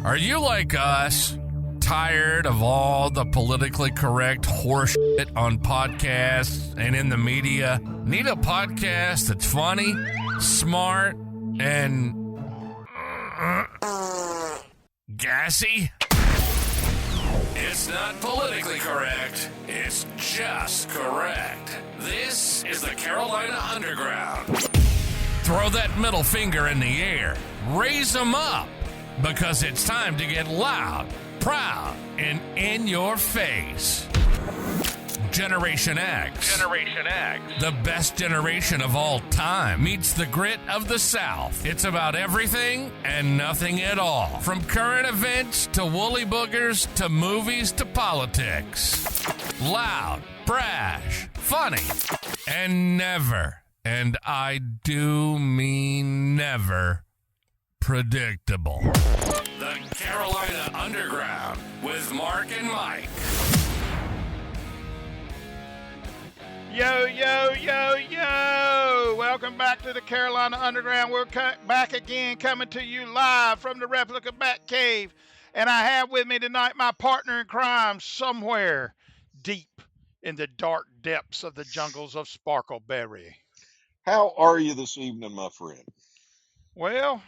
Are you like us? Tired of all the politically correct horseshit on podcasts and in the media? Need a podcast that's funny, smart, and gassy? It's not politically correct. It's just correct. This is the Carolina Underground. Throw that middle finger in the air. Raise them up. Because it's time to get loud, proud, and in your face. Generation X. Generation X. The best generation of all time meets the grit of the South. It's about everything and nothing at all. From current events to woolly boogers to movies to politics. Loud, brash, funny, and never, and I do mean never, predictable. The Carolina Underground with Mark and Mike. Yo, yo, yo, yo! Welcome back to the Carolina Underground. We're back again, coming to you live from the replica Bat Cave. And I have with me tonight my partner in crime somewhere deep in the dark depths of the jungles of Sparkleberry. How are you this evening, my friend? Well,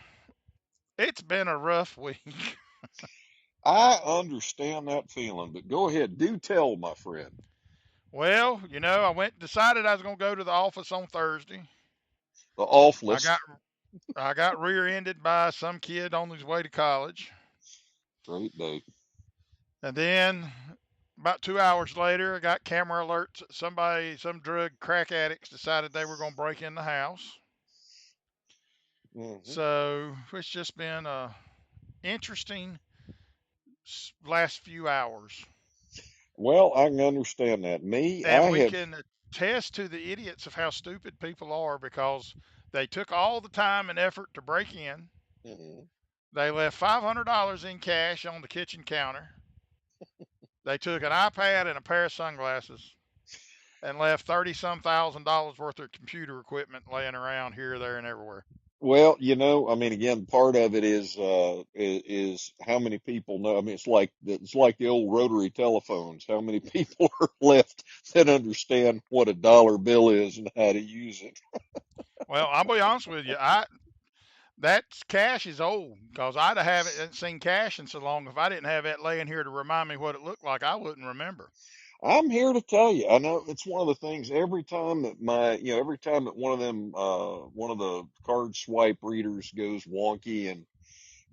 it's been a rough week. I understand that feeling, but go ahead. Do tell, my friend. Well, you know, I decided I was going to go to the office on Thursday. The awfulest. I got rear-ended by some kid on his way to college. Great day. And then about 2 hours later, I got camera alerts. Some drug crack addicts decided they were going to break in the house. Mm-hmm. So it's just been a interesting last few hours. Well, I can understand that. We can attest to the idiots of how stupid people are because they took all the time and effort to break in. Mm-hmm. They left $500 in cash on the kitchen counter. They took an iPad and a pair of sunglasses and left $30-some thousand worth of computer equipment laying around here, there, and everywhere. Well, you know, I mean, again, part of it is how many people know. I mean, it's like the old rotary telephones. How many people are left that understand what a dollar bill is and how to use it? Well, I'll be honest with you. That cash is old because haven't seen cash in so long. If I didn't have that laying here to remind me what it looked like, I wouldn't remember. I'm here to tell you. I know it's one of the things every time that one of them, one of the card swipe readers goes wonky and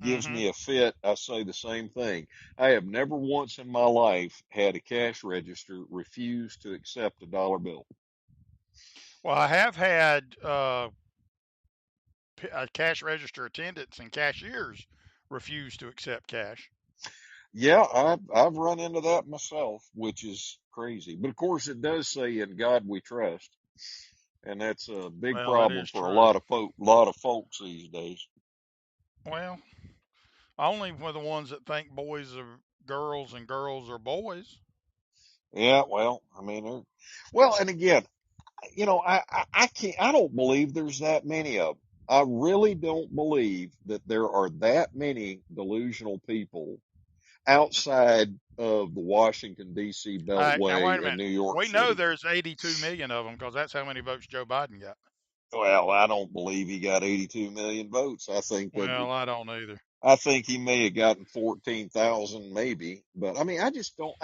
gives me a fit, I say the same thing. I have never once in my life had a cash register refuse to accept a dollar bill. Well, I have had cash register attendants and cashiers refuse to accept cash. Yeah, I've run into that myself, which is crazy. But of course, it does say "In God We Trust," and that's a big problem for a lot of folks these days. Well, only for the ones that think boys are girls and girls are boys. Yeah, well, I mean, and again, you know, I don't believe there's that many of them. I really don't believe that there are that many delusional people outside of the Washington, D.C. Beltway and New York We City. know there's 82 million of them because that's how many votes Joe Biden got. Well, I don't believe he got 82 million votes. I don't either. I think he may have gotten 14,000 maybe. But, I mean, I just don't.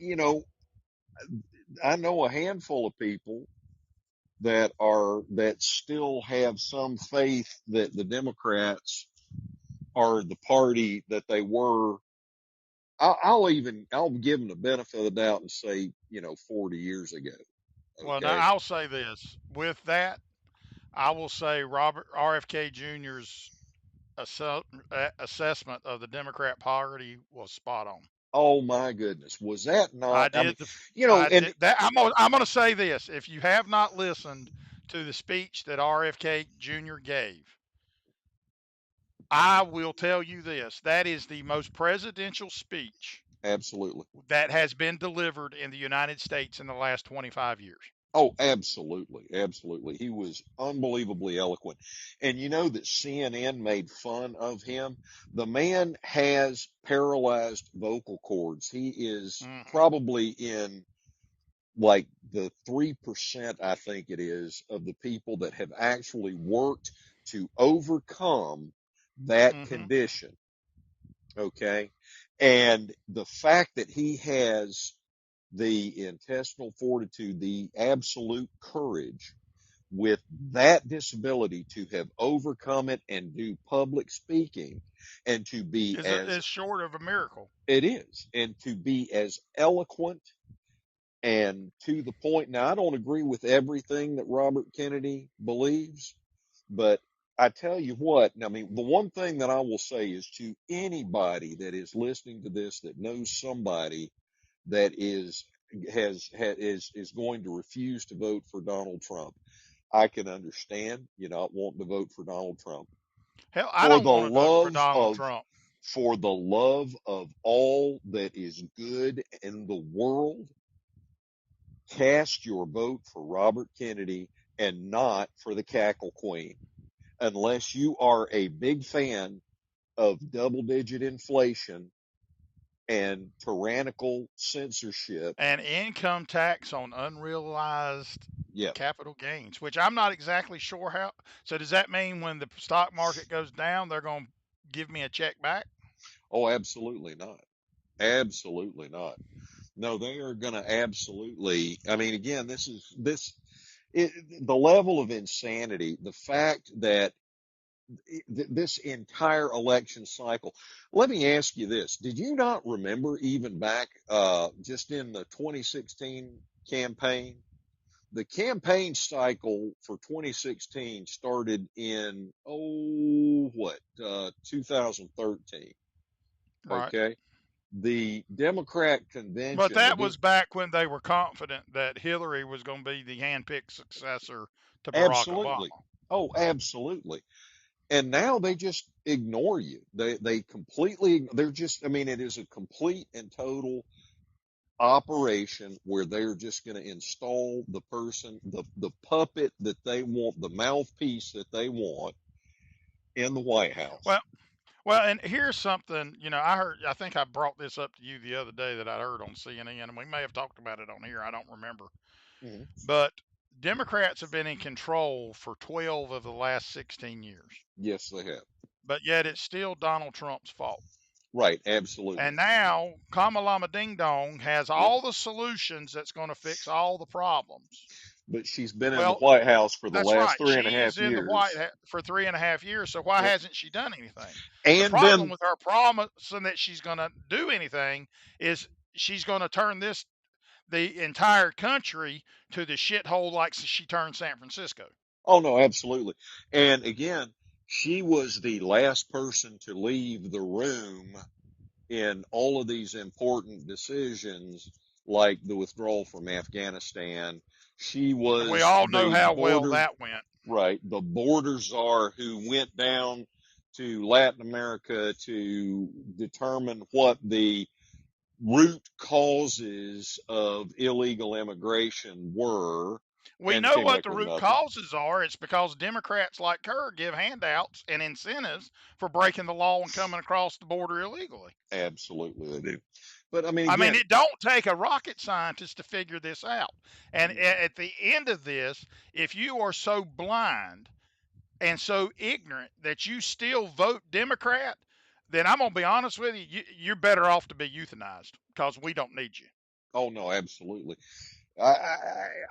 You know, I know a handful of people that still have some faith that the Democrats are the party that they were. I'll give them the benefit of the doubt and say, 40 years ago. Okay? Well, now I'll say this. With that, I will say RFK Junior's assessment of the Democrat party was spot on. Oh my goodness, was that not? I'm going to say this: if you have not listened to the speech that RFK Junior gave, I will tell you this: that is the most presidential speech absolutely that has been delivered in the United States in the last 25 years. Oh, absolutely. Absolutely. He was unbelievably eloquent. And you know that CNN made fun of him. The man has paralyzed vocal cords. He is Hmm. probably in like the 3%, I think it is, of the people that have actually worked to overcome that Hmm. condition. Okay. And the fact that he has the intestinal fortitude, the absolute courage with that disability to have overcome it and do public speaking and to be as Is short of a miracle. it is and to be as eloquent and to the point. Now, I don't agree with everything that Robert Kennedy believes, but I tell you what, I mean, the one thing that I will say is to anybody that is listening to this that knows somebody that is going to refuse to vote for Donald Trump. I can understand you not wanting to vote for Donald Trump. Hell, I For don't the want to vote for love Donald of Trump. for the love of all that is good in the world, cast your vote for Robert Kennedy and not for the cackle queen. Unless you are a big fan of double digit inflation and tyrannical censorship. And income tax on unrealized Yeah. capital gains, which I'm not exactly sure how. So does that mean when the stock market goes down, they're going to give me a check back? Oh, absolutely not. Absolutely not. No, they are going to absolutely. I mean, again, the level of insanity, the fact that this entire election cycle. Let me ask you this: did you not remember even back just in the 2016 campaign? The campaign cycle for 2016 started in 2013. Right. Okay, the Democrat But convention, that was back when they were confident that Hillary was going to be the handpicked successor to Barack absolutely, Obama. oh, absolutely. And now they just ignore you. They completely, they're just, I mean, it is a complete and total operation where they're just going to install the person, the puppet that they want, the mouthpiece that they want in the White House. Well, well, and here's something, I heard, I think I brought this up to you the other day that I heard on CNN, and we may have talked about it on here. I don't remember. Mhm. But Democrats have been in control for 12 of the last 16 years. Yes, they have. But yet it's still Donald Trump's fault. Right. Absolutely. And now Kamala Ding Dong has Yep. all the solutions that's going to fix all the problems. But she's been in the Well, White House for the that's last right. three and a She's half in the White years. House for 3.5 years. So why Yep. hasn't she done anything? The And problem been, with her promising that she's going to do anything is she's going to turn the entire country to the shithole like she turned San Francisco. oh no, absolutely. And again, she was the last person to leave the room in all of these important decisions, like the withdrawal from Afghanistan. She And we was all know the how well border, that went. right, the border czar who went down to Latin America to determine what the root causes of illegal immigration were We and know came what back the with root nothing. causes are. It's because Democrats like her give handouts and incentives for breaking the law and coming across the border illegally. Absolutely, they do. But I mean, I mean, again, it don't take a rocket scientist to figure this out. And mhm. at the end of this, if you are so blind and so ignorant that you still vote Democrat, then I'm gonna be honest with you, you're better off to be euthanized because we don't need you. Oh no, absolutely.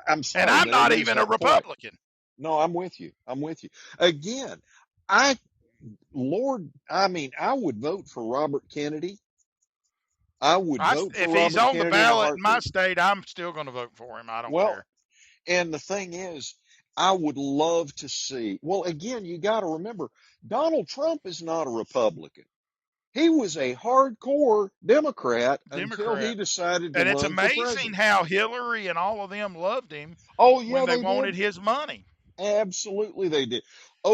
I'm And sorry, I'm but it not is even a that point. Republican. No, I'm with you. I'm with you. Again, I, Lord, I mean, I would vote for Robert Kennedy. I would vote for If he's Robert on the Kennedy in a ballot in my heartbeat. state, I'm still going to vote for him. I don't Well, care. and the thing is, I would love to see, well, again, you got to remember, Donald Trump is not a Republican. He was a hardcore Democrat until he Democrat. decided to And it's run for amazing president. how Hillary and all of them loved him Oh, when yeah, they they did. wanted his money. Absolutely, they did.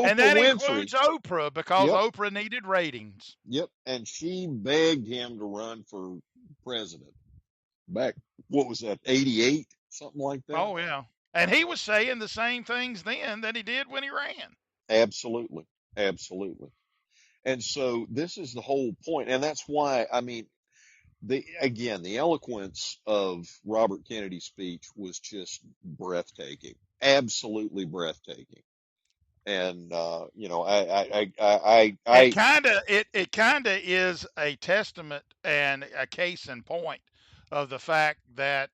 And Oprah that Winfrey. includes Oprah because Yep. Oprah needed ratings. Yep. And she begged him to run for president back, what was that, 88? Something like that. Oh, yeah. And he was saying the same things then that he did when he ran. Absolutely. Absolutely. And so this is the whole point. And that's why, I mean, the eloquence of Robert Kennedy's speech was just breathtaking, absolutely breathtaking. And, It kind of it kind of is a testament and a case in point of the fact that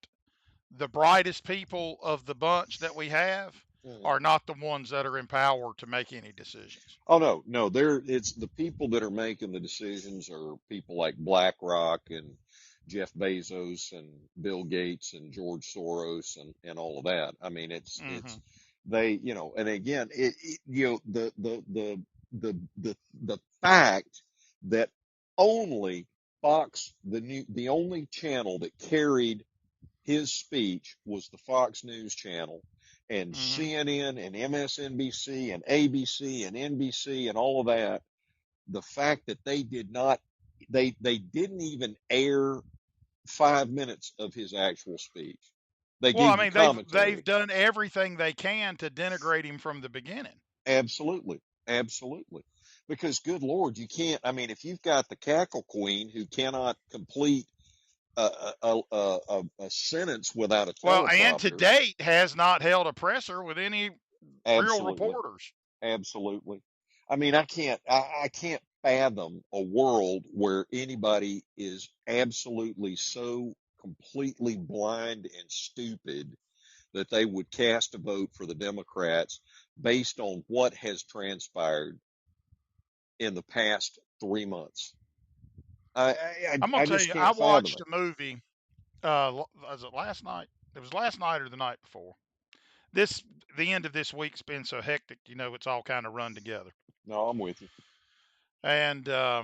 the brightest people of the bunch that we have Mhm. are not the ones that are in power to make any decisions. Oh no, no, it's the people that are making the decisions are people like BlackRock and Jeff Bezos and Bill Gates and George Soros and all of that. I mean, it's Hmm. they, and again, the fact that only the only channel that carried his speech was the Fox News channel, and Hmm. CNN and MSNBC and ABC and NBC and all of that. The fact that they did not, they didn't even air 5 minutes of his actual speech. They Well, I gave you mean, they've commentary. done everything they can to denigrate him from the beginning. Absolutely, absolutely. Because good Lord, you can't. I mean, if you've got the cackle queen who cannot complete a sentence without a Well, and to teleprompter. date has not held a presser with any real Absolutely. reporters. Absolutely. I mean, I can't fathom a world where anybody is absolutely so completely blind and stupid that they would cast a vote for the Democrats based on what has transpired in the past 3 months. I'm gonna I tell just you, I can't fathom watched it. a movie. Was it last night? It was last night or the night before. This the end of this week's been so hectic. It's all kind of run together. No, I'm with you. And I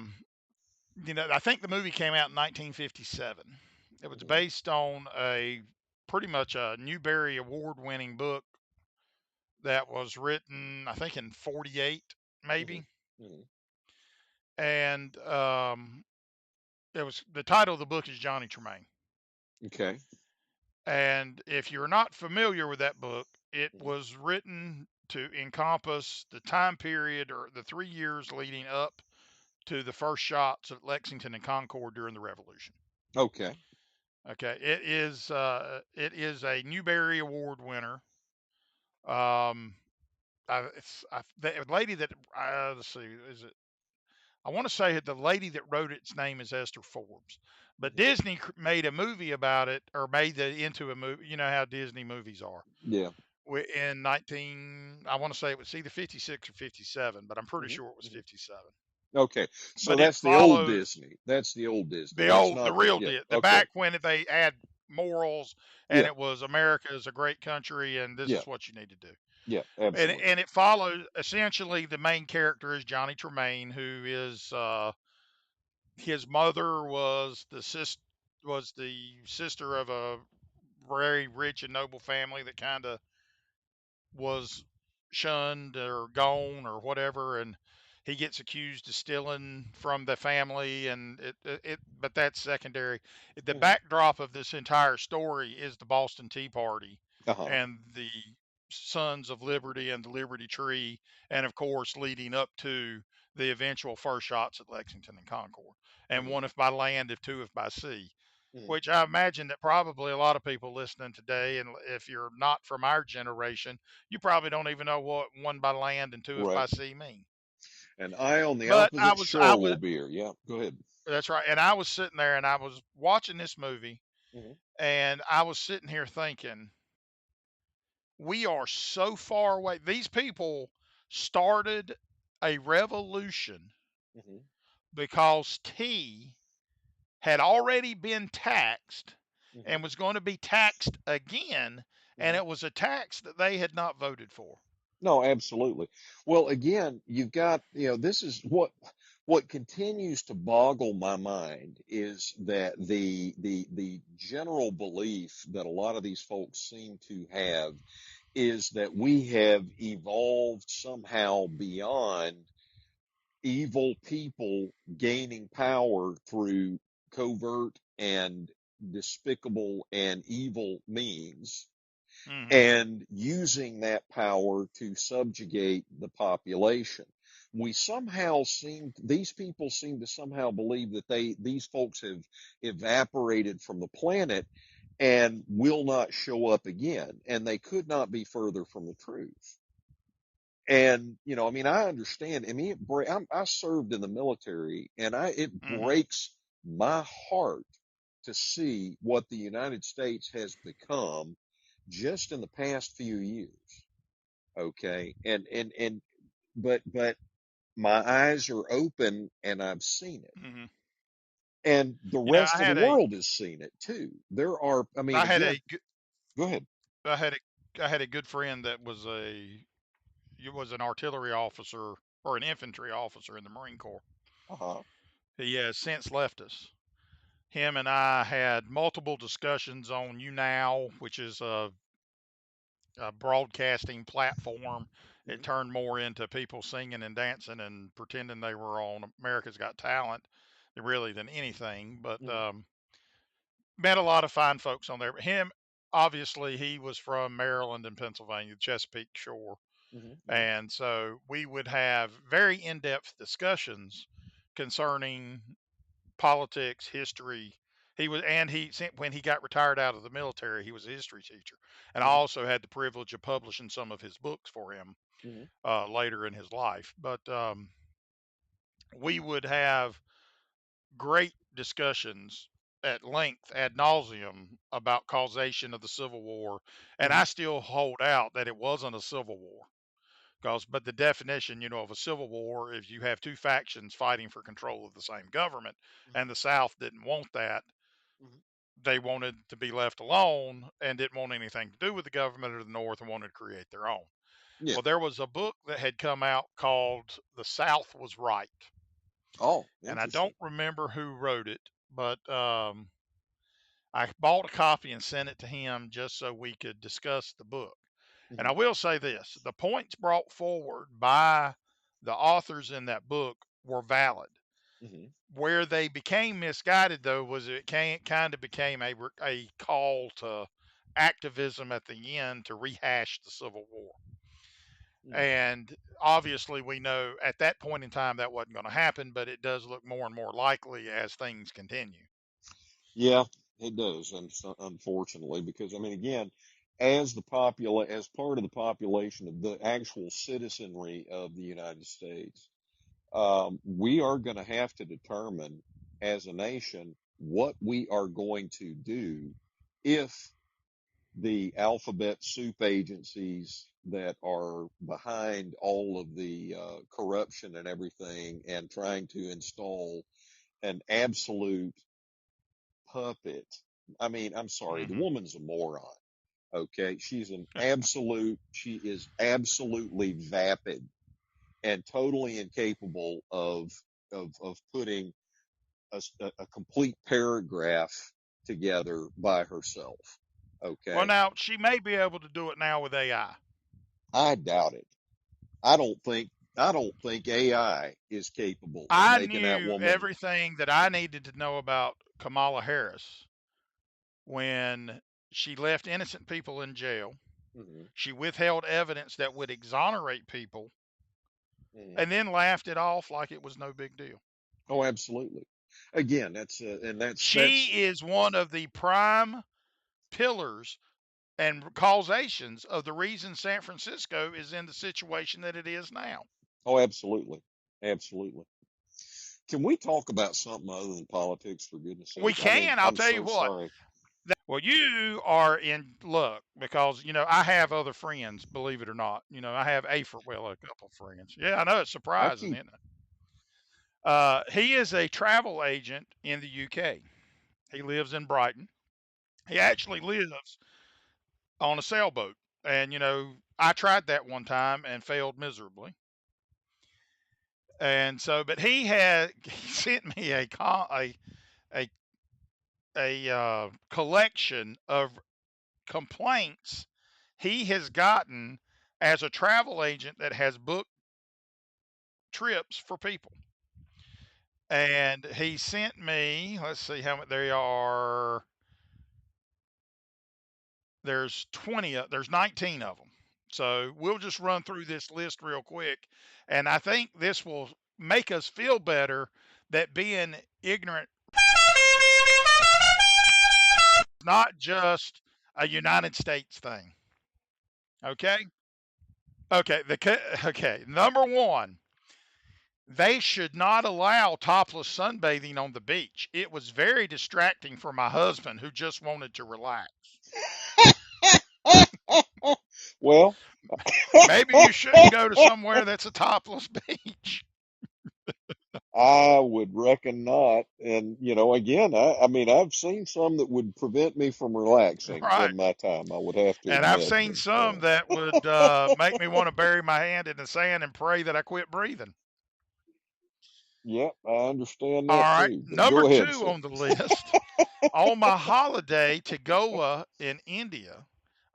think the movie came out in 1957. It was Hmm. based on a pretty much a Newbery Award-winning book that was written, I think, in '48, Hmm. maybe. Hmm. And it was the title of the book is Johnny Tremain. Okay. And if you're not familiar with that book, it Hmm. was written to encompass the time period or the 3 years leading up to the first shots at Lexington and Concord during the Revolution. Okay. Okay, it is a Newbery Award winner. Um, the lady that let's see, is it? I want to say the lady that wrote its name is Esther Forbes, but Hmm. Disney made a movie about it or made it into a movie. You know how Disney movies are. Yeah. In 19, I want to say it was either 56 or 57, but I'm pretty Hmm. sure it was Hmm. 57. Okay. So But it that's the old follows Disney. That's the old Disney. the That's old, the not real yeah. deal, the Okay. back when they had morals and Yeah. it was America is a great country and this Yeah. is what you need to do. Yeah. And Absolutely. and it follows essentially the main character is Johnny Tremaine, who is his mother was the sister of a very rich and noble family that kind of was shunned or gone or whatever, and he gets accused of stealing from the family, and but that's secondary. The Hmm. backdrop of this entire story is the Boston Tea Party Uh-huh. and the Sons of Liberty and the Liberty Tree, and of course leading up to the eventual first shots at Lexington and Concord, and Hmm. one if by land, if two if by sea, Hmm. which I imagine that probably a lot of people listening today, and if you're not from our generation, you probably don't even know what one by land and two if Right. by sea mean. And I on the But opposite shore will be here. Yeah. Go ahead. that's right. And I was sitting there and I was watching this movie Hmm. and I was sitting here thinking, we are so far away. These people started a revolution Hmm. because tea had already been taxed Hmm. and was going to be taxed again, and Hmm. it was a tax that they had not voted for. No, absolutely. Well, again, you've got, this is what continues to boggle my mind is that the general belief that a lot of these folks seem to have is that we have evolved somehow beyond evil people gaining power through covert and despicable and evil means, Mm-hmm. and using that power to subjugate the population. These people seem to somehow believe that these folks have evaporated from the planet and will not show up again. And they could not be further from the truth. And, I mean, I understand. I mean, I served in the military, and it Mm-hmm. breaks my heart to see what the United States has become just in the past few years. Okay. But my eyes are open and I've seen it. Mm-hmm. And the You know, rest of the world has seen it too. I mean, I had again, a, good- go ahead. I had I had a good friend that was an artillery officer or an infantry officer in the Marine Corps. Uh-huh. He has since left us. Him and I had multiple discussions on YouNow, which is a broadcasting platform. It Mhm, turned more into people singing and dancing and pretending they were on America's Got Talent, really than anything. But mhm, met a lot of fine folks on there. But him, obviously, he was from Maryland and Pennsylvania, Chesapeake Shore, mhm, mhm, and so we would have very in-depth discussions concerning politics, history. When he got retired out of the military, he was a history teacher, and I mhm, also had the privilege of publishing some of his books for him mhm, later in his life. But we would have great discussions at length, ad nauseum, about causation of the Civil War, and mhm, I still hold out that it wasn't a civil war. But the definition, of a civil war is you have two factions fighting for control of the same government, mhm, and the South didn't want that. mhm. They wanted to be left alone and didn't want anything to do with the government of the North and wanted to create their own. Yeah. Well, there was a book that had come out called The South Was Right, Oh, and I interesting. don't remember who wrote it, but I bought a copy and sent it to him just so we could discuss the book. And Mhm, I will say this, the points brought forward by the authors in that book were valid. mhm. Where they became misguided, though, was kind of became a call to activism at the end to rehash the Civil War. Mm. And obviously, we know at that point in time that wasn't going to happen, but it does look more and more likely as things continue. Yeah, it does, unfortunately, because I mean, again, as part of the population of the actual citizenry of the United States, we are going to have to determine as a nation what we are going to do if the alphabet soup agencies that are behind all of the corruption and everything and trying to install an absolute puppet. I mean, I'm sorry, the Hmm. woman's a moron. Okay. She is absolutely vapid and totally incapable of putting a complete paragraph together by herself. Well, Okay. now she may be able to do it now with AI. I doubt it. I don't think, I don't think AI is capable of I making that knew woman. everything that I needed to know about Kamala Harris when she left innocent people in jail. Mhm, She withheld evidence that would exonerate people mhm. and then laughed it off like it was no big deal. Oh, absolutely. Again, that's She is one of the prime pillars and causations of the reason San Francisco is in the situation that it is now. oh, absolutely. Absolutely. Can we talk about something other than politics, for goodness We sake? I mean, can, I'll I'm tell you so what. sorry. Well, you are in luck because I have other friends. Believe it or not, I have a couple friends. Yeah, I know it's I surprising, keep, isn't it? He is a travel agent in the UK. He lives in Brighton. He actually lives on a sailboat, and I tried that one time and failed miserably. And so, but he sent me a collection of complaints he has gotten as a travel agent that has booked trips for people. And he sent me, let's see how many there are. there's 19 of them. So we'll just run through this list real quick, and I think this will make us feel better that being ignorant is not just a United States thing. Okay? Okay, okay. Number 1, they should not allow topless sunbathing on the beach. It was very distracting for my husband who just wanted to relax. Well, Maybe you shouldn't go to somewhere that's a topless beach. I would reckon not. And, again, I mean, I've seen some that would prevent me from relaxing Right. in my time, I would have to And I've admit. seen But, some that would make me want to bury my hand in the sand and pray that I quit breathing. yep, I understand All that right. too. But Number go ahead, 2 sir. on the list. On my holiday to Goa in India,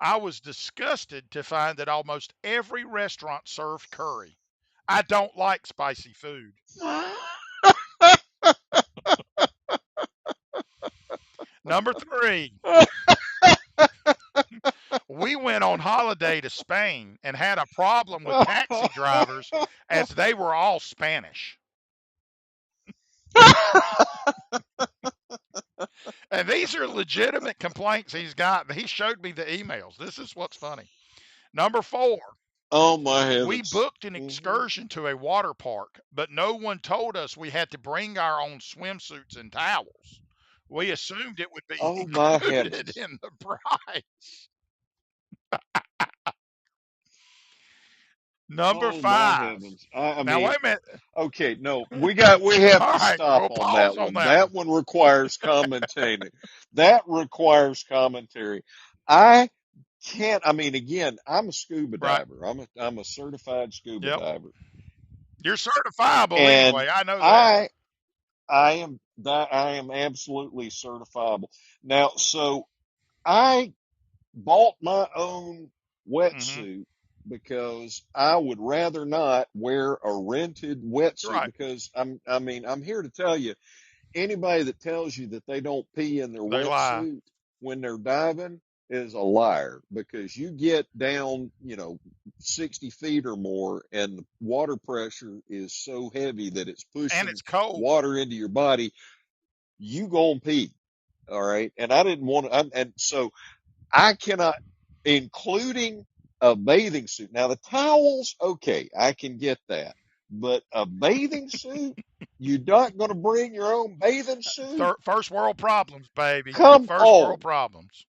I was disgusted to find that almost every restaurant served curry. I don't like spicy food. Number 3, we went on holiday to Spain and had a problem with taxi drivers as they were all Spanish. And these are legitimate complaints he's got. He showed me the emails. This is what's funny. Number 4, Oh my we heavens. booked an excursion to a water park, but no one told us we had to bring our own swimsuits and towels. We assumed it would be Oh my included heavens. in the price. Number Oh my 5. heavens. I Now, mean, wait a minute. okay, no, we have All to right, stop we'll on pause that on one. that one. That one requires commentary. That requires commentary. I can't, I mean, again, I'm a scuba Right. diver. I'm a certified scuba Yep. diver. You're certifiable And anyway. I know that. I I am absolutely certifiable. Now, so I bought my own Hmm. wetsuit because I would rather not wear a rented wetsuit Right. because I'm here to tell you, anybody that tells you that they don't pee in their They lie. wetsuit when they're diving is a liar because you get down, 60 feet or more and the water pressure is so heavy that it's And pushing it's cold. water into your body, you gonna pee. All right. And I didn't want to, and so I cannot, including a bathing suit. Now the towels, okay, I can get that, but a bathing suit, you're not going to bring your own bathing suit? First world problems, baby. Come First world on. problems.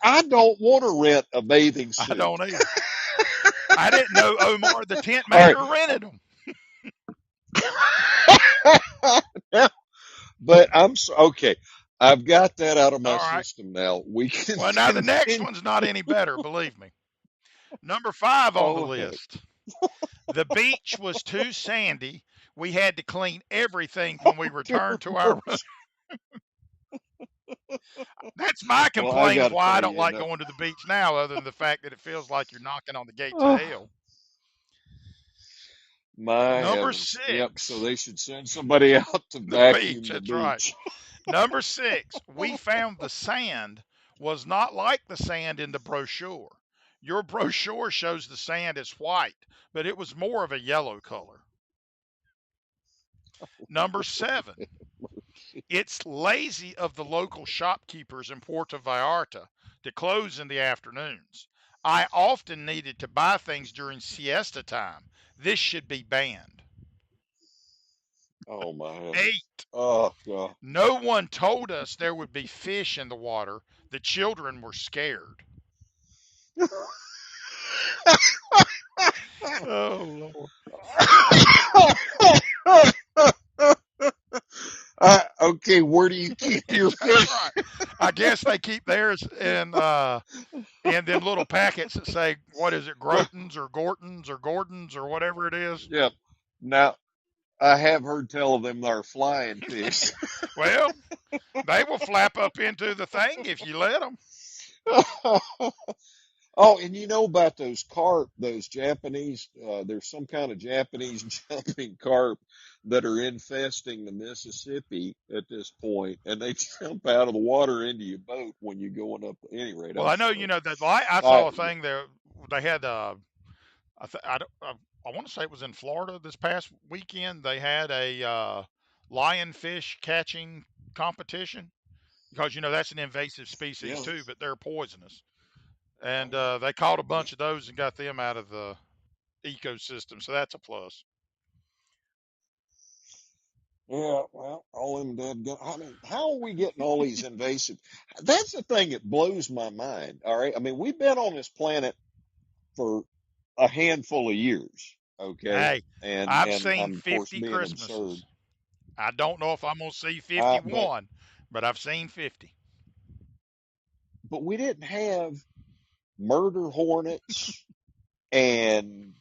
I don't want to rent a bathing I suit. don't either. I didn't know Omar the tent All right. maker rented them. But okay. I've got that out of my All right. system now. We can Well, now the next continue. one's not any better, believe me. Number 5 on the Oh, heck. list. The beach was too sandy. We had to clean everything when we Dear returned to our room. mercy. That's my Well, I complaint got of to why tell I don't you, like going to the beach now, other than the fact that it feels like you're knocking on the gates of oh, hell. my Number heavens. Yep. So 6, they should send somebody out to the beach. vacuum the That's right. beach. Number 6, we found the sand was not like the sand in the brochure. Your brochure shows the sand as white, but it was more of a yellow color. Number 7, it's lazy of the local shopkeepers in Puerto Vallarta to close in the afternoons. I often needed to buy things during siesta time. This should be banned. Oh, my heavens. 8, Oh, God. no one told us there would be fish in the water. The children were scared. Oh, Lord. Okay, where do you keep your That's fish? right. I guess they keep theirs in them little packets that say, what is it, Well, Grotons or Gortons or Gordons or whatever it is. yeah. Now, I have heard tell of them are flying fish. Well, they will flap up into the thing if you let them. Oh, and you know about those Japanese, there's some kind of Japanese jumping carp that are infesting the Mississippi at this point, and they jump out of the water into your boat when you're going up. At any rate, Well, I'm I know sorry. that light. I I, saw a thing there. They had I th- I, don't- I want to say it was in Florida this past weekend. They had a lionfish catching competition because that's an invasive species yeah, too, but they're poisonous. And oh, they caught a yeah, bunch of those and got them out of the ecosystem. So that's a plus. yeah. Well, all them dead. I mean, how are we getting all these invasive? That's the thing that blows my mind. All right, I mean, we've been on this planet for a handful of years, okay? Hey, And I've and seen I'm of course 50 being absurd. Christmases. I don't know if I'm going to see But 51, but I've seen 50. we didn't have murder hornets and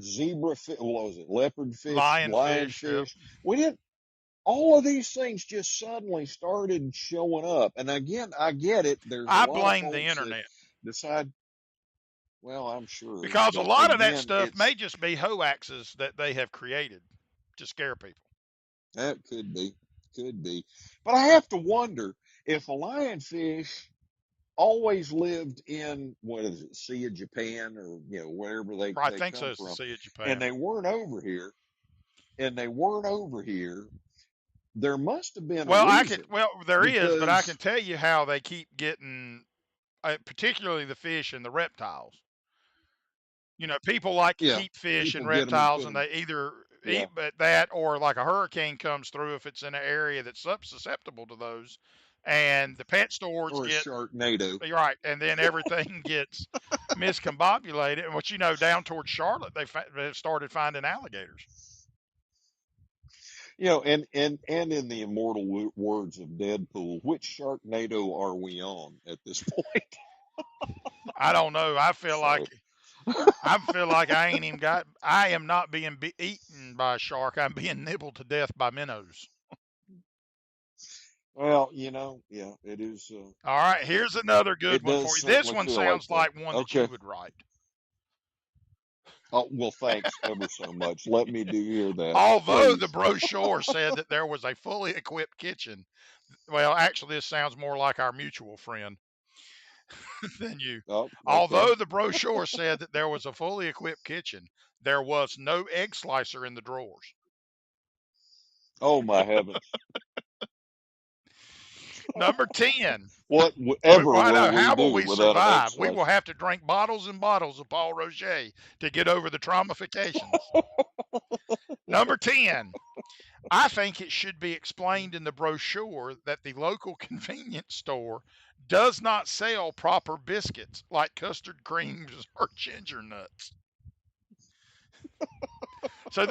zebra what was it, leopard fish, Lionfish, yep. lionfish. We didn't. All of these things just suddenly started showing up. And again, I get it. There's a I lot of blame the folks that internet decide, well, I'm sure, because a but lot of that again, stuff may it's just be hoaxes that they have created to scare people. that could be. But I have to wonder if a lionfish always lived in what is it, Sea of Japan, or wherever I they think so. come It's the from, Sea of and Japan. they weren't over here, there must have been a Well, I could. reason Well, there is, but I can because tell you how they keep getting, particularly the fish and the reptiles. People like to yeah, keep fish and people get them and reptiles, put and them, they either yeah, eat that or like a hurricane comes through if it's in an area that's susceptible to those, and the pet stores or a get sharknado. you're right, and then everything gets miscombobulated. And down towards Charlotte, they've started finding alligators. And in the immortal words of Deadpool, which sharknado are we on at this point? I don't know. Sorry. I feel like I ain't even got. I am not being eaten by a shark. I'm being nibbled to death by minnows. Well, yeah, it is. All right, here's another good It one for does you. This certainly one feel like sounds that. like one that you Okay. would write. Oh, well, thanks ever so much. Let me do hear that, Although the please. brochure said that there was a fully equipped kitchen, well, actually, this sounds more like our mutual friend than you. Oh, okay. Although the brochure said that there was a fully equipped kitchen, there was no egg slicer in the drawers. Oh, my heavens. Number 10. Whatever I will know. we How will do we without an egg survive? We will slicer? have to drink bottles and bottles of Paul Rocher to get over the traumifications. Number 10. I think it should be explained in the brochure that the local convenience store does not sell proper biscuits like custard creams or ginger nuts. So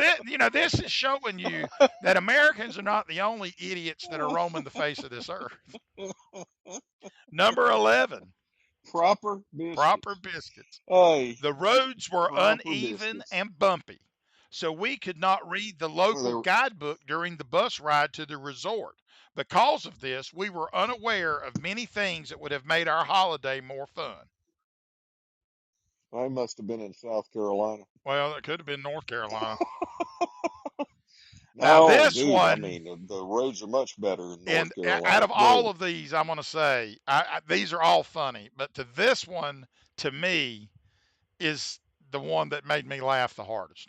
this is showing you that Americans are not the only idiots that are roaming the face of this earth. Number 11, Proper proper biscuits. biscuits. Hey, The roads were proper uneven biscuits. and bumpy, so we could not read the Well, local guidebook during the bus ride to the resort. Because of this, we were unaware of many things that would have made our holiday more fun. I must have been in South Carolina. Well, it could have been North Carolina. Now, No, this dude. I one, mean, the roads are much better in and North out Carolina. of Go all ahead. of these, I'm going to say these are all funny, but to this one, to me, is the one that made me laugh the hardest.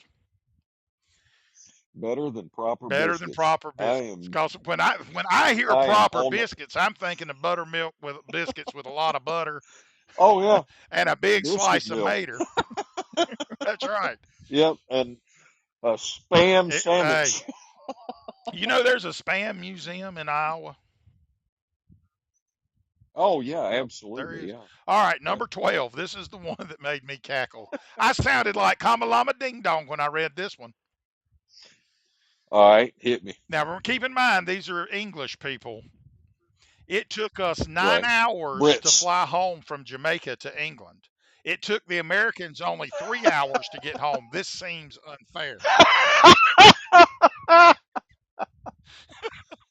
Better than proper Better than biscuits. proper biscuits. Because when I hear I am proper on the. biscuits, I'm thinking of buttermilk with biscuits with a lot of butter Oh yeah, and a big biscuit slice of milk. mater. That's right. Yep, and a spam Hey, sandwich. there's a spam museum in Iowa. Oh yeah, Yep, there absolutely. is. Yeah, All right, yeah. number 12. This is the one that made me cackle. I sounded like Kamalama Ding Dong when I read this one. All right, hit me. Now, keep in mind, these are English people. It took us 9 Right, hours to Brits. fly home from Jamaica to England. It took the Americans only 3 hours to get home. This seems unfair.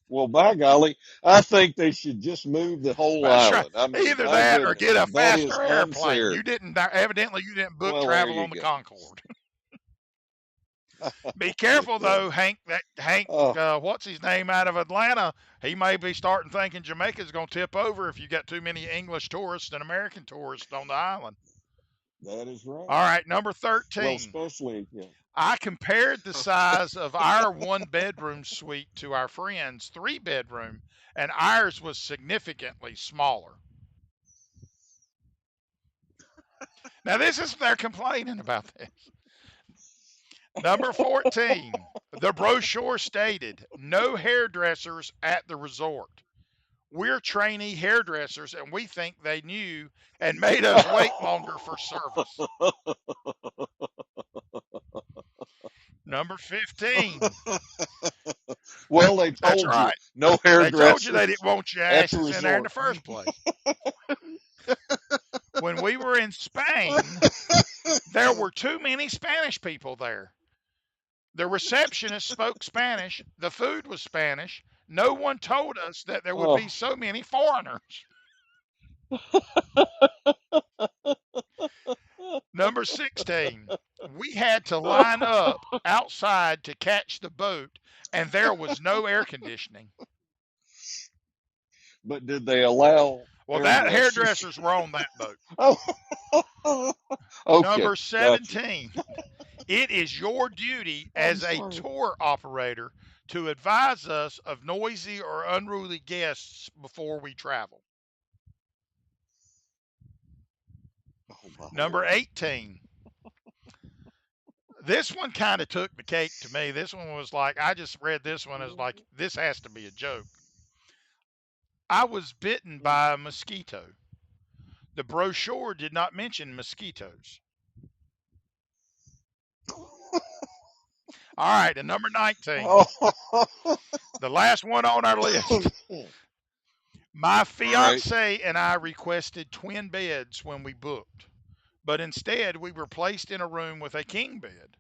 Well, by golly, I think they should just move the whole That's right. island. I mean, Either my that or goodness, get a that is faster airplane. unfair. You didn't evidently you didn't book Well, there travel you on the go. Concorde. Be Good careful though, goodness. Hank. That Hank, Oh, what's his name out of Atlanta? He may be starting thinking Jamaica's going to tip over if you got too many English tourists and American tourists on the island. that is All right. right, number Well, 13. especially, yeah. I compared the size of our one bedroom suite to our friend's three bedroom, and ours was significantly smaller. Now, this is they're complaining about this. Number 14. The brochure stated no hairdressers at the resort. We're trainee hairdressers and we think they knew and made us wait longer for service. Number 15. Well, they That's told you right. no They told you they hairdressers didn't want your at the asses in there in the resort. first place. When we were in Spain, there were too many Spanish people there. The receptionist spoke Spanish. The food was Spanish. No one told us that there would be Oh, so many foreigners. Number 16. We had to line up outside to catch the boat, and there was no air conditioning. but did they allow Well, that hairdressers? hairdressers were on that boat. Oh, okay, Number gotcha. 17. It is your duty I'm as a sorry. tour operator to advise us of noisy or unruly guests before we travel. Oh my Number Lord. 18. This one kind of took the cake to me. This one was like, I just read this one as like, this has to be a joke. I was bitten by a mosquito. The brochure did not mention mosquitoes. All right, and number 19, Oh, the last one on our list. My all right. fiance and I requested twin beds when we booked, but instead we were placed in a room with a king bed.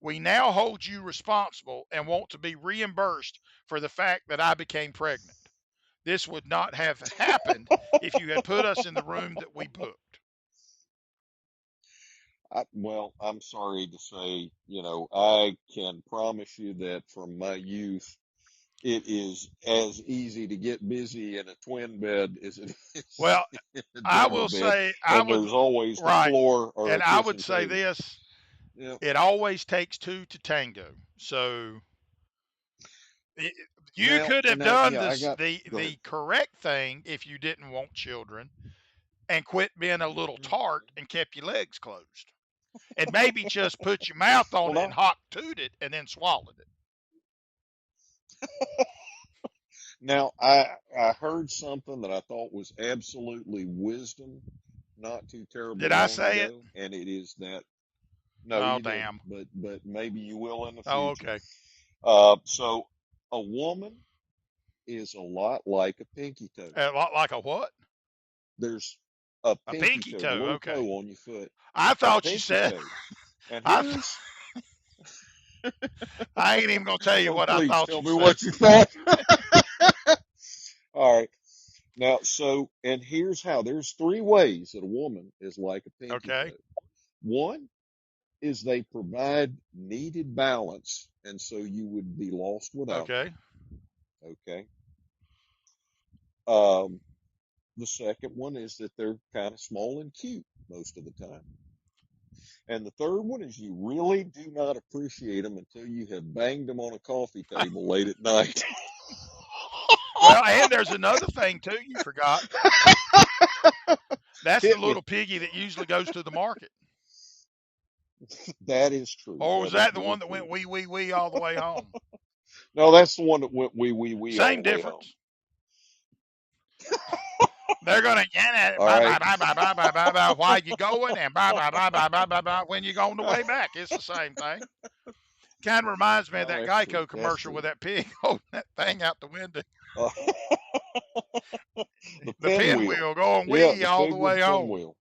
We now hold you responsible and want to be reimbursed for the fact that I became pregnant. This would not have happened if you had put us in the room that we booked. Well, I'm sorry to say, I can promise you that from my youth, it is as easy to get busy in a twin bed as it is Well, in a I double will bed, say, and there's always the right, floor or and a I would kitchen say table. this, Yeah. it always takes two to tango. So it, you Now, could have now, done yeah, I this got. Go ahead. the correct thing if you didn't want children and quit being a little tart and kept your legs closed. And maybe just put your mouth Well, on it and no. hot tooted it and then swallowed it. Now, I heard something that I thought was absolutely wisdom not too terribly Did I long say it? ago, and it is that no, Oh you didn't, damn. but maybe you will in the Oh future. okay. So a woman is a lot like a pinky toe. A lot like a what? There's a A pinky pinky toe, the toe. little Okay. toe on your foot, I a thought you pinky said toe. And I here's, I ain't even gonna tell you oh, what I please thought tell you me said. what you thought. All right. Now, and here's how there's three ways that a woman is like a pinky Okay. toe. One is they provide needed balance, and so you would be lost without them. Okay. Okay. Um, the second one is that they're kind of small and cute most of the time. And the third one is you really do not appreciate them until you have banged them on a coffee table late at night. Well, and there's another thing too you forgot. That's the Hit me. little piggy that usually goes to the market. That is true. Or was That is that the very one that true. went wee wee wee all the way home? No, that's the one that went wee all Same the way home. difference. They're gonna get it All bye right. bye bye bye bye bye bye bye while you going and bye bye bye bye bye bye bye when you go on the way back. It's the same thing. Kind of reminds me of No, that that's true. Geico That's commercial with true. that pig holding that thing out the window. Uh, the The pinwheel. pinwheel going Yeah, wee the all the pig with way the home. pinwheel.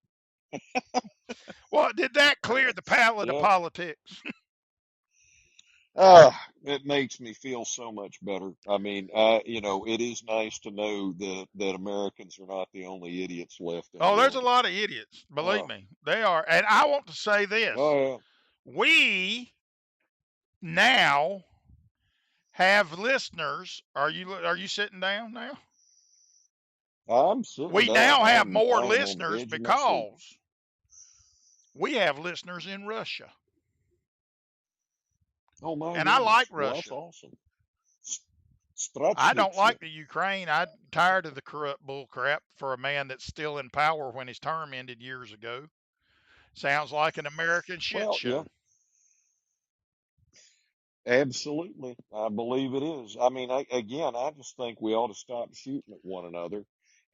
Well, did that clear the palate of Yep. politics? Ah, it makes me feel so much better. I mean, it is nice to know that Americans are not the only idiots left in the Oh, there's a world. lot of idiots. Believe Uh, me, they are. And I want to say this: oh we now have listeners. Are you sitting down now? yeah, I'm sitting We down. now have more I am on the listeners edge of my seat. because we have listeners in Russia, Oh my and I like goodness. Well, that's Russia. awesome. I don't Strachnichtche. like the Ukraine. I'm tired of the corrupt bull crap for a man that's still in power when his term ended years ago. Sounds like an American shit Well, yeah, show. absolutely. I believe it is. I mean, I just think we ought to stop shooting at one another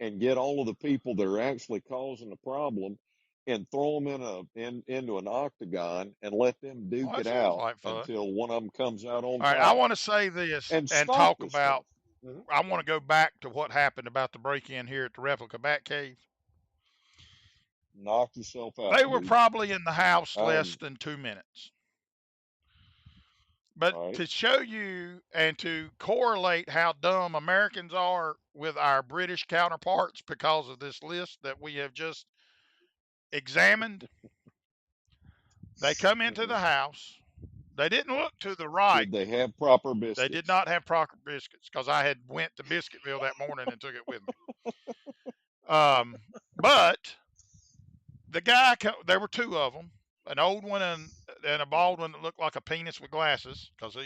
and get all of the people that are actually causing the problem and throw them into an octagon and let them Well, duke that it sounds out like fun. until one of them comes out on All right, I top want to say this and and stop talk this about. stuff. Mhm. I want to go back to what happened about the break-in here at the replica Batcave. Knock yourself out, They were dude. probably in the house less I'm than 2 minutes. But all right. to show you and to correlate how dumb Americans are with our British counterparts because of this list that we have just examined, they come into Hmm. the house. They didn't look to the right. Did they have proper They did biscuits? not have proper biscuits because I had went to Biscuitville that morning and took it with me. But the guy, there were two of them, an old one and a Hmm. bald one that looked like a penis with glasses because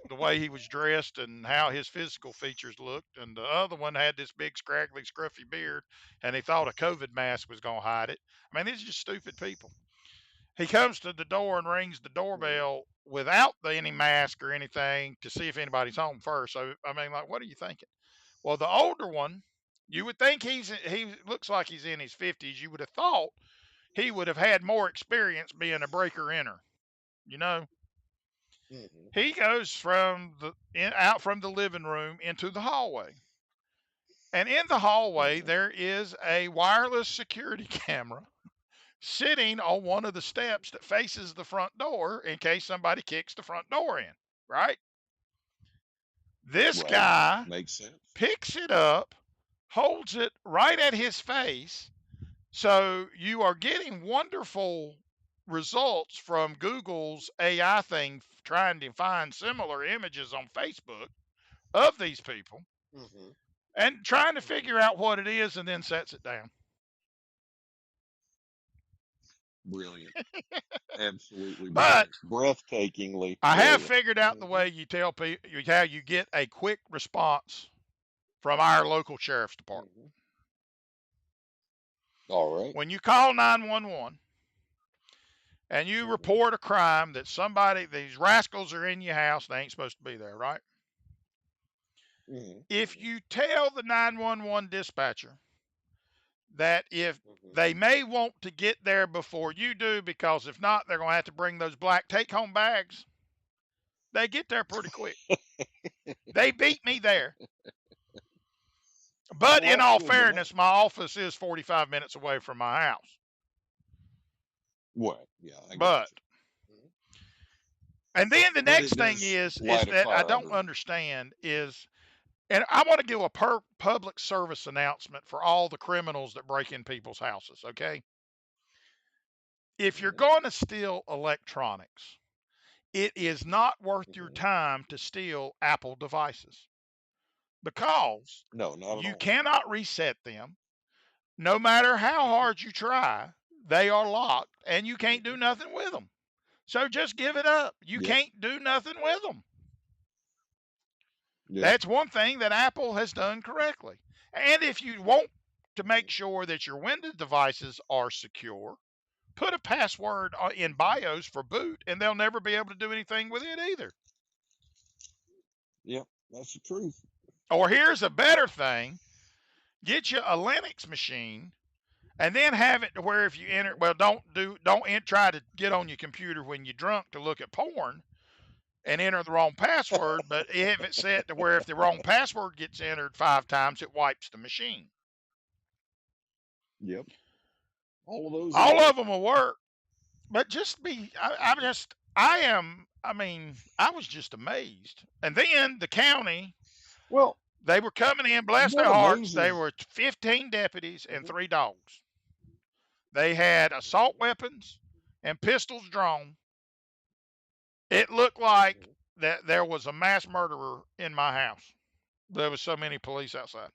the way he was dressed and how his physical features looked, and the other one had this big scraggly scruffy beard, and he thought a COVID mask was going to hide it. I mean, these are just stupid people. He comes to the door and rings the Hmm. doorbell without any mask or anything to see if anybody's home first. So I mean, like, what are you thinking? Well, the older one, you would think he looks like he's in his 50s. You would have thought he would have had more experience being a breaker inner. You know, Hmm. he goes out from the living room into the hallway. And in the hallway, Hmm. there is a wireless security camera sitting on one of the steps that faces the front door in case somebody kicks the front door in, right? This Right. guy Makes sense. picks it up, holds it right at his face. So you are getting wonderful results from Google's AI thing trying to find similar images on Facebook of these people Hmm. and trying to Hmm. figure out what it is and then sets it down. Brilliant. Absolutely But brilliant. Breathtakingly I have brilliant. figured out the Hmm. way you tell people how you get a quick response from our local sheriff's department. Hmm. All right. When you call 911 and you Hmm. report a crime that these rascals are in your house, they ain't supposed to be there, right? Hmm. If Hmm. you tell the 911 dispatcher that if Hmm. they may want to get there before you do, because if not, they're going to have to bring those black take home bags, they get there pretty quick. They beat me there. But Well, in that's all good to know. fairness, my office is 45 minutes away from my house. What? Yeah, I got But you. Mhm. and then the But it next thing does is light a that I fire don't under. understand is, and I want to give a public service announcement for all the criminals that break in people's houses. Okay, if you're Hmm. going to steal electronics, it is not worth your Hmm. time to steal Apple devices because No, not at you all. cannot reset them. No matter how Mm-mm. hard you try, they are locked and you can't Hmm. do nothing with them. So just give it up. You Yep. can't do nothing with them. Yep. That's one thing that Apple has done correctly. And if you want to make Hmm. sure that your Windows devices are secure, put a password in Hmm. BIOS for boot, and they'll never be able to do anything with it either. Yep. That's the truth. Or here's a better thing: get you a Linux machine, and then have it to where if you enter, Hmm. well, try to get on your computer when you're drunk to look at porn and enter the wrong password. But have it set to where if the wrong password gets entered 5 times, it wipes the machine. Yep. All of those will All work. of them will work, but just be. I'm just. I was just amazed. And then the county, Well, they were coming in, bless their what hearts. They amazes. were 15 deputies and Mhm, 3 dogs. They had assault weapons and pistols drawn. It looked like mhm. that there was a mass murderer in my house. There was so many police outside.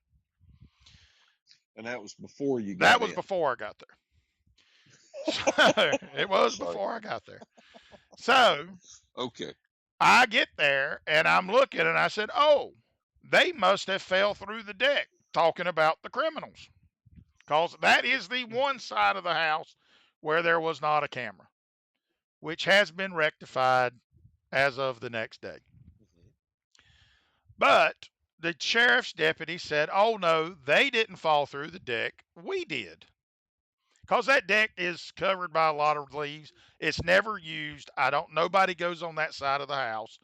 And that was before you That got was in. before I got there. So it was Sorry. before I got there. So Okay. I get there and I'm looking and I said, "Oh, they must have fell through the deck talking about the criminals." Because that is the one Mhm, side of the house where there was not a camera, which has been rectified as of the next day. mhm, But the sheriff's deputy said, "Oh no, they didn't fall through the deck. We did." Because that deck is covered by a lot of leaves. It's never used. I don't. Nobody goes on that side of the house.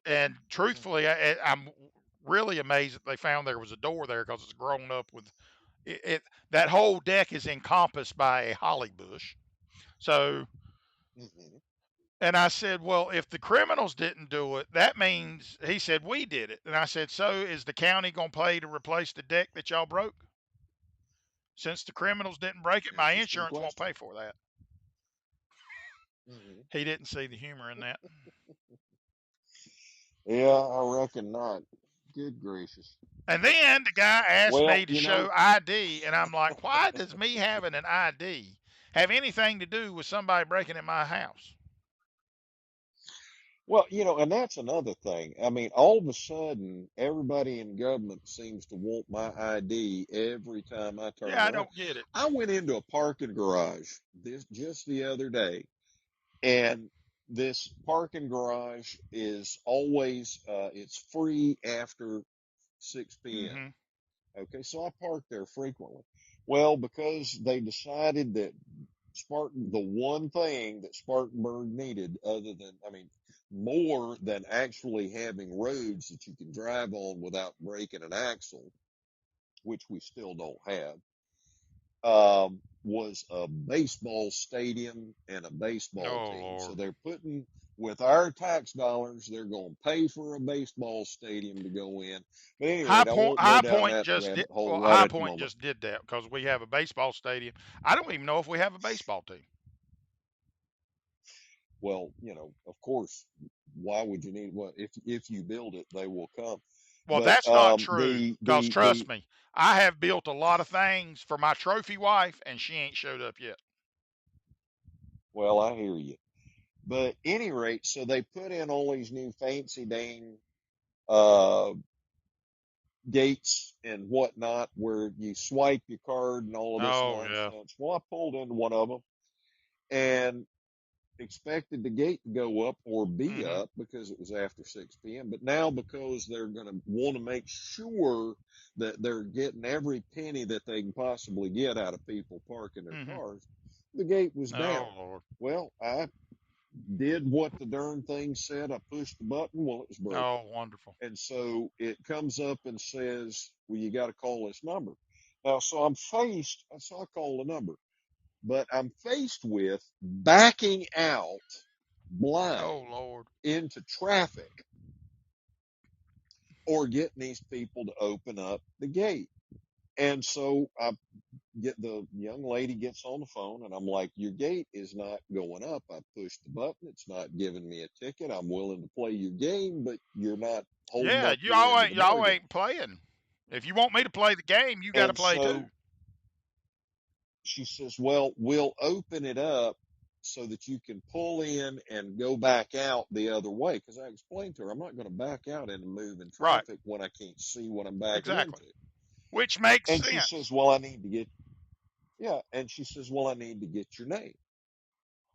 And mhm, truthfully, I'm really amazed that they found there was a door there because it's grown up with it. That whole deck is encompassed by a holly bush. So, mhm. and I said, "Well, if the criminals didn't do it, that means," he said, "we did it." And I said, "So is the county going to pay to replace the deck that y'all broke? Since the criminals didn't break it, my Interesting insurance won't question. pay for that." Mhm. He didn't see the humor in that. Yeah, I reckon not. Good gracious. And then the guy asked Well, me to show ID, and I'm like, "Why does me having an ID have anything to do with somebody breaking in my house?" and that's another thing. I mean, all of a sudden, everybody in government seems to want my ID every time I turn Yeah, I around. don't get it. I went into a parking garage this just the other day, and this parking garage is always it's free after 6 p.m. Mm-hmm. Okay, so I park there frequently. Well, because they decided that the one thing that Spartanburg needed, other than, I mean, more than actually having roads that you can drive on without breaking an axle, which we still don't have, was a baseball stadium and a baseball Oh team. So Lord. they're putting, with our tax dollars, they're going to pay for a baseball stadium to go in. But at any rate, I won't go High down Point that just did. rabbit hole Well, right High at the Point moment. just did that because we have a baseball stadium. I don't even know if we have a baseball team. Well, of course, why would you need one? If you build it, they will come. Well, But that's not true. the Because the trust the me, I have built a lot of things for my trophy wife, and she ain't showed up yet. well, I hear you. But any rate, so they put in all these new fancy dang uh gates and whatnot where you swipe your card and all of this Oh yeah. nonsense. Well, I pulled into one of them and expected the gate to go up or be Mm-hmm. up because it was after 6 p.m. But now, because they're going to want to make sure that they're getting every penny that they can possibly get out of people parking their Mm-hmm. cars, the gate was down. Oh Lord. Well, I did what the darn thing said. I pushed the button. Well, it was broken. Oh wonderful. And so it comes up and says, well, you got to call this number. Now, so I call the number, but I'm faced with backing out blind Oh Lord. into traffic or getting these people to open up the gate. And so I get the young lady gets on the phone and I'm like, your gate is not going up. I pushed the button. It's not giving me a ticket. I'm willing to play your game, but you're not holding Yeah, up your end of the y'all bargain. ain't playing. If you want me to play the game, you got to And play too. so she says, well, we'll open it up so that you can pull in and go back out the other way. Because I explained to her, I'm not going to back out into moving Right. traffic when I can't see what I'm backing Exactly. into. Which makes And she says, sense. well, I need to get, yeah. And she says, well, I need to get your name.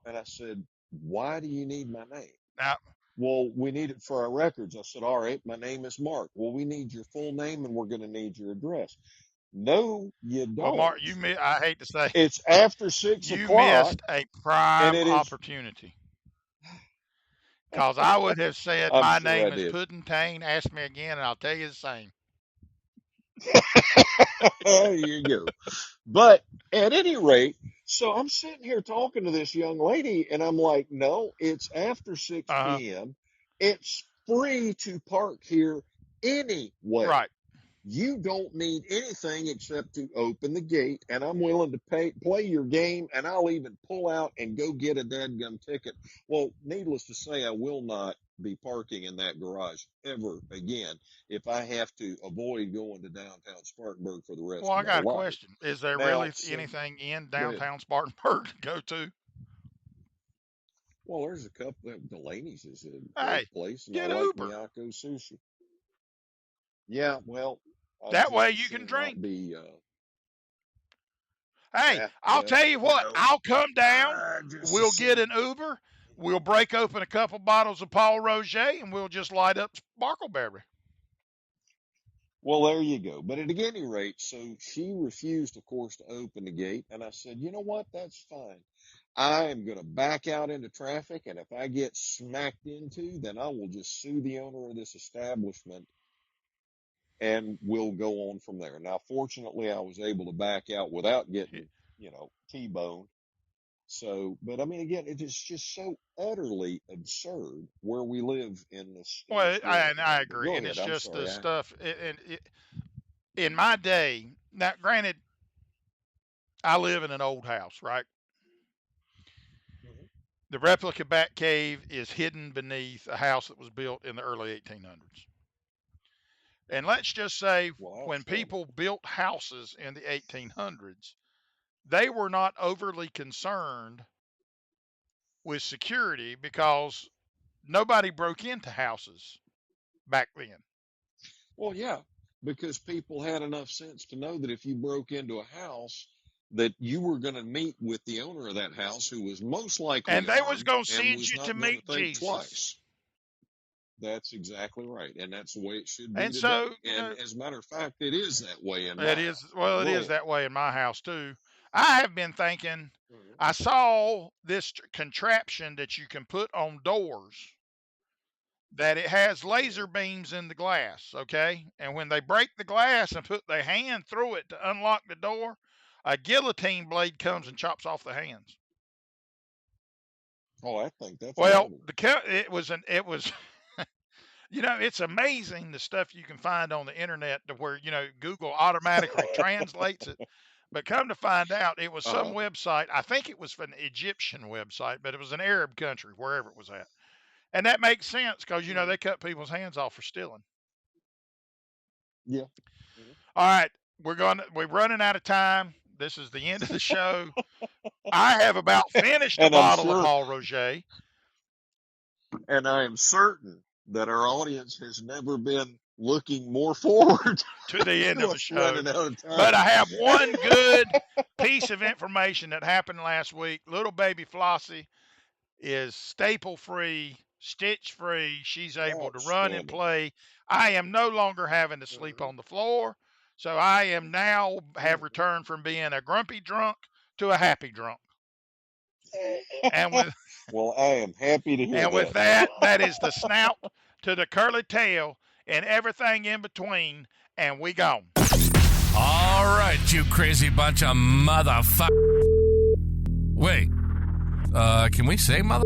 And I said, why do you need my name? Now, Well, we need it for our records. I said, all right, my name is Mark. Well, we need your full name and we're going to need your address. No, you well, don't. Mark, I hate to say, It's after six you o'clock missed a and prime it is, opportunity. Because I would have said, I'm my sure I name is did. Puddin' Tane. Ask me again, and I'll tell you the same. There you go. But at any rate, So I'm sitting here talking to this young lady, and I'm like, no, it's after 6 Uh-huh. p.m. It's free to park here anyway. Right. You don't need anything except to open the gate, and I'm willing to play your game, and I'll even pull out and go get a dadgum ticket. Well, needless to say, I will not be parking in that garage ever again if I have to avoid going to downtown Spartanburg for the rest Well, of I my got a life. question. Is there Now, really anything in go ahead. downtown Spartanburg to go to? Well, there's a couple. Delaney's is a Hey, great place, and I get like Uber. Miyako sushi. Yeah, well, I'd That way just as you can soon not drink. be. Hey, I'll Well, tell you what. I'll come down. just as We'll get soon. an Uber. We'll break open a couple bottles of Paul Roger, and we'll just light up Sparkleberry. Well, there you go. But at any rate, so she refused, of course, to open the gate, and I said, you know what? That's fine. I am going to back out into traffic, and if I get smacked into, then I will just sue the owner of this establishment, and we'll go on from there. Now, fortunately, I was able to back out without getting, T-boned. So, but I mean, again, it is just so utterly absurd where we live in this Well, world, I man. But agree, go and ahead. it's I'm just the sorry. stuff. In my day, now granted, I live in an old house, right? Mhm. The replica Bat Cave is hidden beneath a house that was built in the early 1800s. And let's just say Well, when outstanding. people built houses in the 1800s, they were not overly concerned with security because nobody broke into houses back then. Well, yeah, because people had enough sense to know that if you broke into a house, that you were going to meet with the owner of that house, who was most likely And they was armed going to and send was you to not going to meet think Jesus. twice. That's exactly right, and that's the way it should be And so, today. And as a matter of fact, it is that way in it mine. is, well, it Go is ahead. that way in my house too. I have been thinking, Mhm. I saw this contraption that you can put on doors that it has laser Okay. beams in the glass, okay? And when they break the glass and put their hand through it to unlock the door, a guillotine blade comes and Mhm. chops off the hands. Oh, I think that's Well, marvelous. it was it's amazing the stuff you can find on the internet to where, Google automatically translates it. But come to find out, it was some Uh-huh. website. I think it was an Egyptian website, but it was an Arab country, wherever it was at. And that makes sense because, Mhm. they cut people's hands off for stealing. Yeah. Mhm. All right, we're running out of time. This is the end of the show. I have about finished a And I'm bottle of sure, Paul Roger and I am certain that our audience has never been looking more forward to the end to of the us show. running out of But time. I have one good piece of information that happened last week. Little baby Flossie is staple free, stitch free. She's able to run and Outstanding. play. I am no longer having to sleep Mhm. on the floor. So I am now have Mhm. returned from being a grumpy drunk to a happy drunk. And with Well, I am happy to hear and with that. that, that is the snout to the curly tail and everything in between, and we gone. All right, you crazy bunch of motherfuckers. Wait, can we say mother?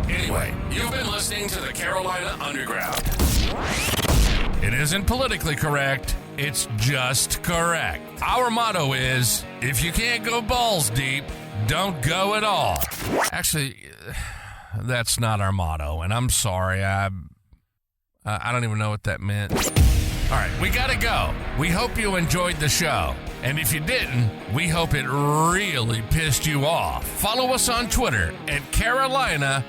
Anyway, you've been listening to the Carolina Underground. It isn't politically correct, it's just correct. Our motto is, if you can't go balls deep, don't go at all. Actually, that's not our motto, and I'm sorry, I don't even know what that meant. All right, we gotta go. We hope you enjoyed the show. And if you didn't, we hope it really pissed you off. Follow us on Twitter at Carolina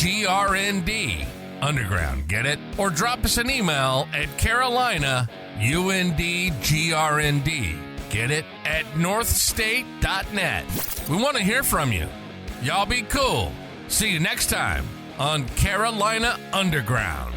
UNDGRND. Underground, get it? Or drop us an email at Carolina UNDGRND. Get it? At northstate.net. We want to hear from you. Y'all be cool. See you next time on Carolina Underground.